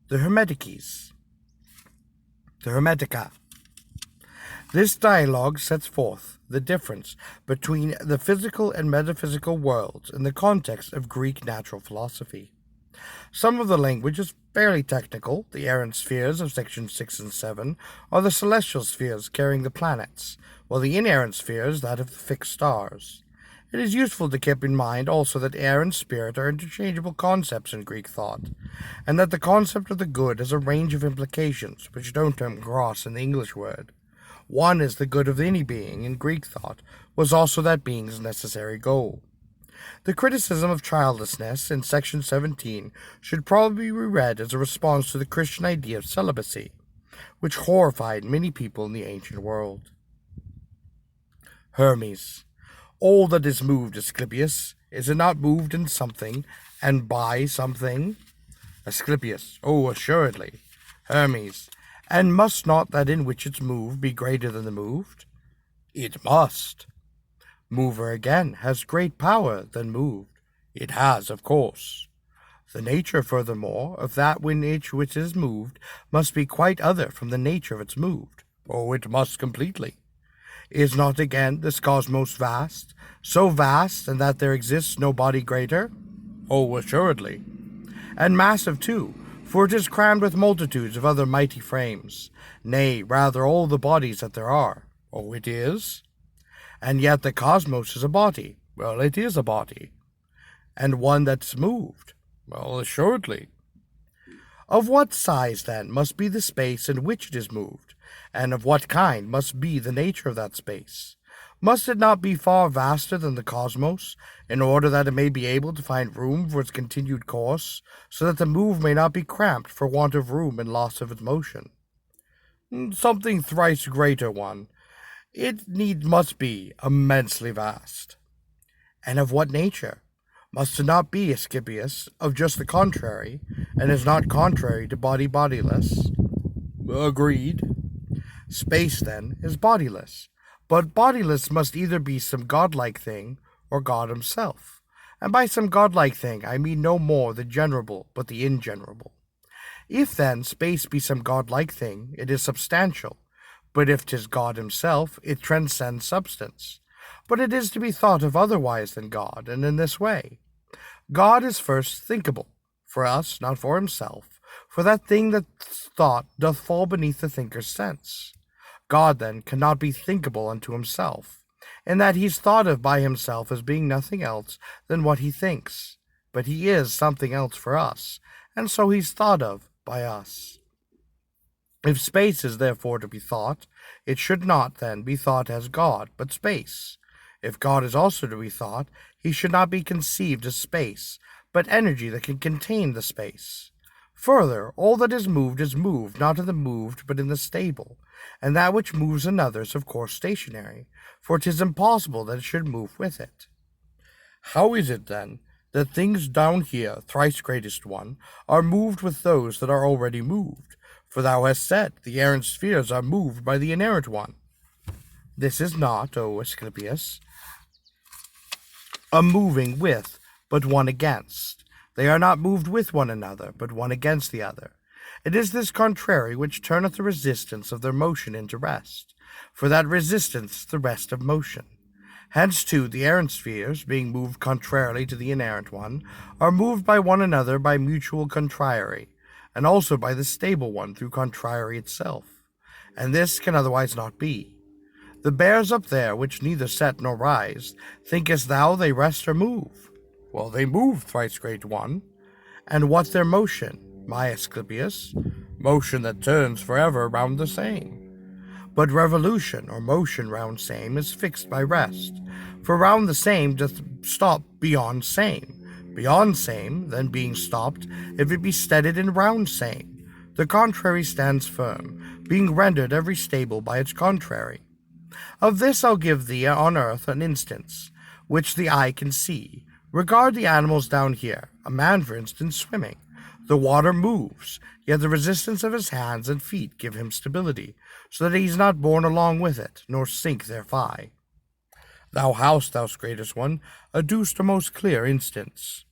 the Hermetics, the Hermetica. This dialogue sets forth the difference between the physical and metaphysical worlds in the context of Greek natural philosophy. Some of the language is fairly technical. The errant spheres of sections 6 and 7 are the celestial spheres carrying the planets, while the inerrant spheres that of the fixed stars. It is useful to keep in mind also that air and spirit are interchangeable concepts in Greek thought, and that the concept of the good has a range of implications which don't come across in the English word. One is the good of any being in Greek thought was also that being's necessary goal. The criticism of childlessness in section 17 should probably be read as a response to the Christian idea of celibacy, which horrified many people in the ancient world. Hermes. All that is moved, Asclepius, is it not moved in something, and by something? Asclepius. Oh, assuredly. Hermes. And must not that in which it's moved be greater than the moved? It must. Mover again has great power than moved. It has, of course. The nature, furthermore, of that which is moved must be quite other from the nature of its moved. Oh, it must completely. Is not again this cosmos vast, so vast, and that there exists no body greater? Oh, assuredly. And massive too, for it is crammed with multitudes of other mighty frames, nay, rather all the bodies that there are. Oh, it is? And yet the cosmos is a body. Well, it is a body. And one that's moved. Well, assuredly. Of what size, then, must be the space in which it is moved, and of what kind must be the nature of that space? Must it not be far vaster than the cosmos, in order that it may be able to find room for its continued course, so that the move may not be cramped for want of room and loss of its motion? Something thrice greater one. It must be immensely vast. And of what nature? Must it not be, Asclepius, of just the contrary, and is not contrary to body bodiless? Agreed. Space, then, is bodiless, but bodiless must either be some godlike thing or God himself, and by some godlike thing I mean no more the generable but the ingenerable. If, then, space be some godlike thing, it is substantial, but if 'tis God himself, it transcends substance. But it is to be thought of otherwise than God, and in this way. God is first thinkable, for us, not for himself, for that thing that's thought doth fall beneath the thinker's sense. God, then, cannot be thinkable unto himself, in that he's thought of by himself as being nothing else than what he thinks, but he is something else for us, and so he's thought of by us. If space is therefore to be thought, it should not, then, be thought as God, but space. If God is also to be thought, he should not be conceived as space, but energy that can contain the space. Further, all that is moved not in the moved, but in the stable, and that which moves another is of course stationary, for 'tis impossible that it should move with it. How is it, then, that things down here, thrice greatest one, are moved with those that are already moved? For thou hast said, the errant spheres are moved by the inerrant one. This is not, O Asclepius, a moving with, but one against. They are not moved with one another, but one against the other. It is this contrary which turneth the resistance of their motion into rest, for that resistance is the rest of motion. Hence, too, the errant spheres, being moved contrarily to the inerrant one, are moved by one another by mutual contrary, and also by the stable one through contrary itself. And this can otherwise not be. The bears up there, which neither set nor rise, thinkest thou they rest or move? Well, they move, thrice great one. And what's their motion, my Asclepius? Motion that turns forever round the same. But revolution, or motion round same, is fixed by rest, for round the same doth stop beyond same. Beyond same, then being stopped, if it be steaded in round same, the contrary stands firm, being rendered every stable by its contrary. Of this I'll give thee on earth an instance, which the eye can see. Regard the animals down here, a man, for instance, swimming. The water moves, yet the resistance of his hands and feet give him stability, so that he is not borne along with it, nor sink thereby. Thou hast, thou greatest one, adduced a most clear instance.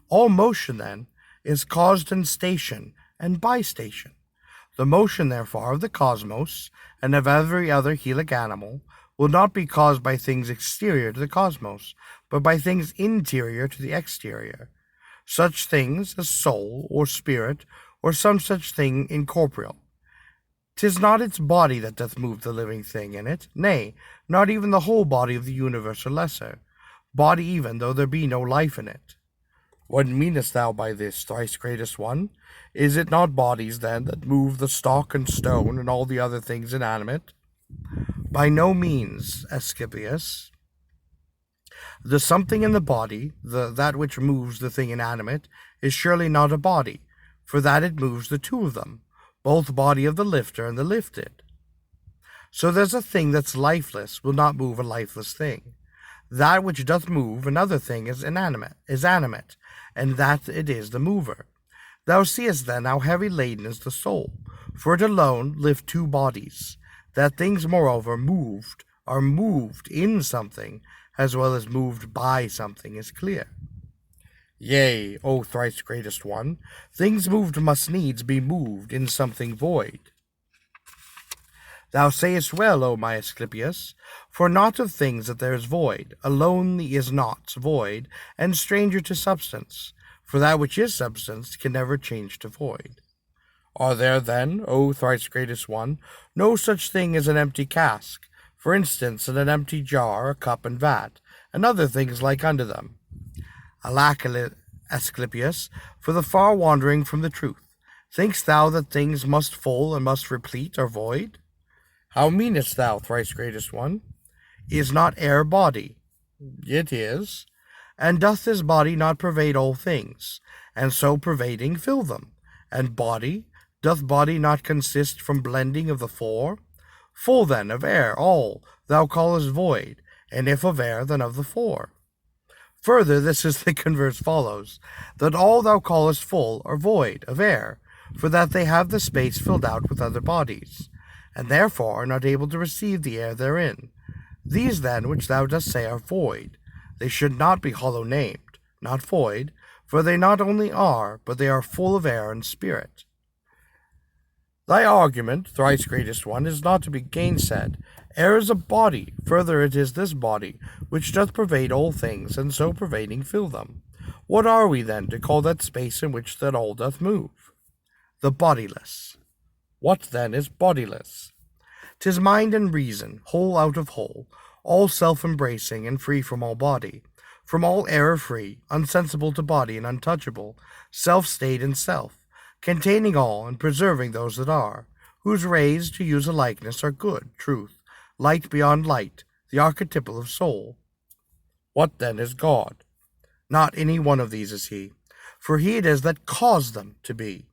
All motion, then, is caused in station, and by station. The motion, therefore, of the cosmos and of every other helic animal will not be caused by things exterior to the cosmos, but by things interior to the exterior, such things as soul or spirit, or some such thing incorporeal. 'Tis not its body that doth move the living thing in it, nay, not even the whole body of the universe or lesser, body even though there be no life in it. What meanest thou by this, thrice greatest one? Is it not bodies, then, that move the stock and stone and all the other things inanimate? By no means, Asclepius. The something in the body, that which moves the thing inanimate, is surely not a body, for that it moves the two of them, both body of the lifter and the lifted. So there's a thing that's lifeless will not move a lifeless thing. That which doth move another thing is animate, and that it is the mover. Thou seest then how heavy laden is the soul, for it alone lift two bodies. That things moreover are moved in something, as well as moved by something, is clear. Yea, O thrice greatest one, things moved must needs be moved in something void. Thou sayest well, O my Asclepius, for not of things that there is void, alone is not void, and stranger to substance, for that which is substance can never change to void. Are there then, O thrice greatest one, no such thing as an empty cask, for instance, in an empty jar, a cup and vat, and other things like unto them? Alack, Asclepius, for the far wandering from the truth. Thinkst thou that things must full and must replete or void? How meanest thou, thrice greatest one? Is not air body? It is. And doth this body not pervade all things, and so pervading fill them? And body, doth body not consist from blending of the four? Full then of air all thou callest void, and if of air, then of the four. Further, this is the converse follows, that all thou callest full are void of air, for that they have the space filled out with other bodies, and therefore are not able to receive the air therein. These then which thou dost say are void, they should not be hollow named, not void, for they not only are, but they are full of air and spirit. Thy argument, thrice greatest one, is not to be gainsaid. Air is a body, further it is this body, which doth pervade all things, and so pervading fill them. What are we then to call that space in which that all doth move? The bodiless. What then is bodiless? 'Tis mind and reason, whole out of whole, all self-embracing and free from all body, from all error free, unsensible to body and untouchable, self-stayed in self, containing all and preserving those that are, whose rays, to use a likeness, are good, truth, light beyond light, the archetypal of soul. What then is God? Not any one of these is he, for he it is that caused them to be,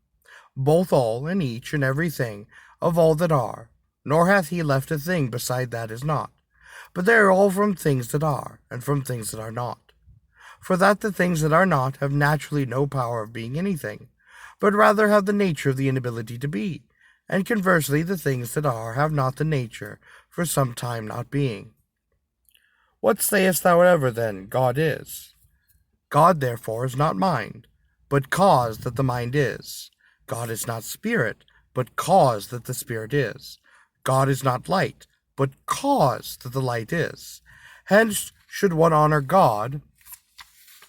both all and each and every thing of all that are, nor hath he left a thing beside that is not, but they are all from things that are, and from things that are not. For that the things that are not have naturally no power of being anything, but rather have the nature of the inability to be, and conversely the things that are have not the nature for some time not being. What sayest thou ever then God is? God therefore is not mind, but cause that the mind is. God is not spirit, but cause that the spirit is. God is not light, but cause that the light is. Hence should one honor God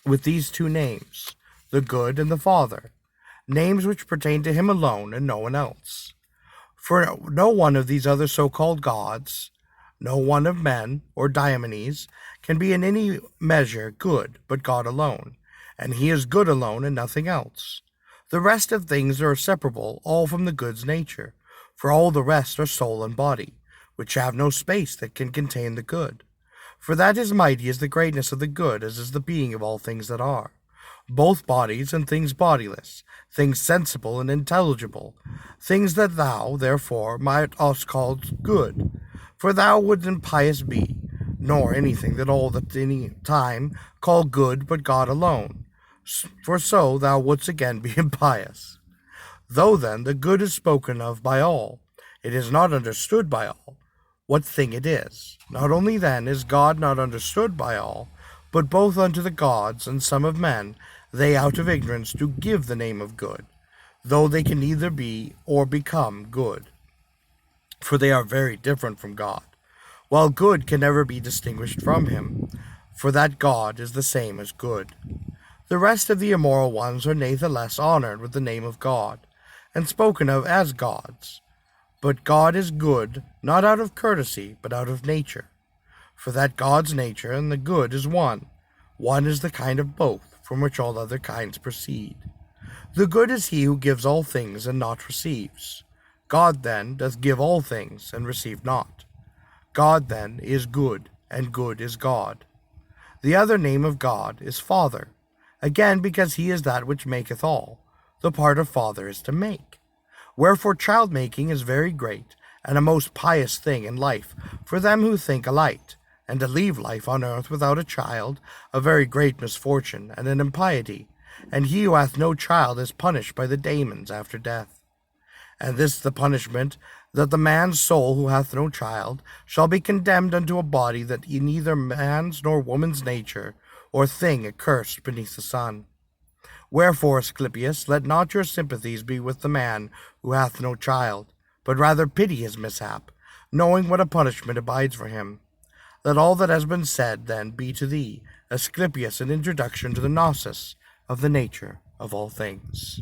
with these two names, the Good and the Father, names which pertain to him alone and no one else. For no one of these other so-called gods, no one of men or Diomenes, can be in any measure good but God alone, and he is good alone and nothing else. The rest of things are separable all from the Good's nature, for all the rest are soul and body, which have no space that can contain the Good. For that is mighty is the greatness of the Good as is the being of all things that are, both bodies and things bodiless, things sensible and intelligible, things that thou, therefore, might us call good, for thou wouldst impious be, nor anything that all that any time call good but God alone, for so thou wouldst again be impious. Though then the good is spoken of by all, it is not understood by all what thing it is. Not only then is God not understood by all, but both unto the gods and some of men they out of ignorance do give the name of good. though they can neither be or become good, for they are very different from God, while good can never be distinguished from him, for that God is the same as good. The rest of the immoral ones are natheless honored with the name of God, and spoken of as gods. But God is good, not out of courtesy, but out of nature. For that God's nature and the good is one. One is the kind of both, from which all other kinds proceed. The good is he who gives all things and not receives. God then doth give all things and receive not. God then is good, and good is God. The other name of God is Father, again because he is that which maketh all. The part of Father is to make. Wherefore child-making is very great, and a most pious thing in life for them who think aright, and to leave life on earth without a child, a very great misfortune and an impiety, and he who hath no child is punished by the daemons after death. And this the punishment, that the man's soul who hath no child shall be condemned unto a body that neither man's nor woman's nature or thing accursed beneath the sun. Wherefore, Asclepius, let not your sympathies be with the man who hath no child, but rather pity his mishap, knowing what a punishment abides for him. Let all that has been said, then, be to thee, Asclepius, an introduction to the gnosis of the nature of all things.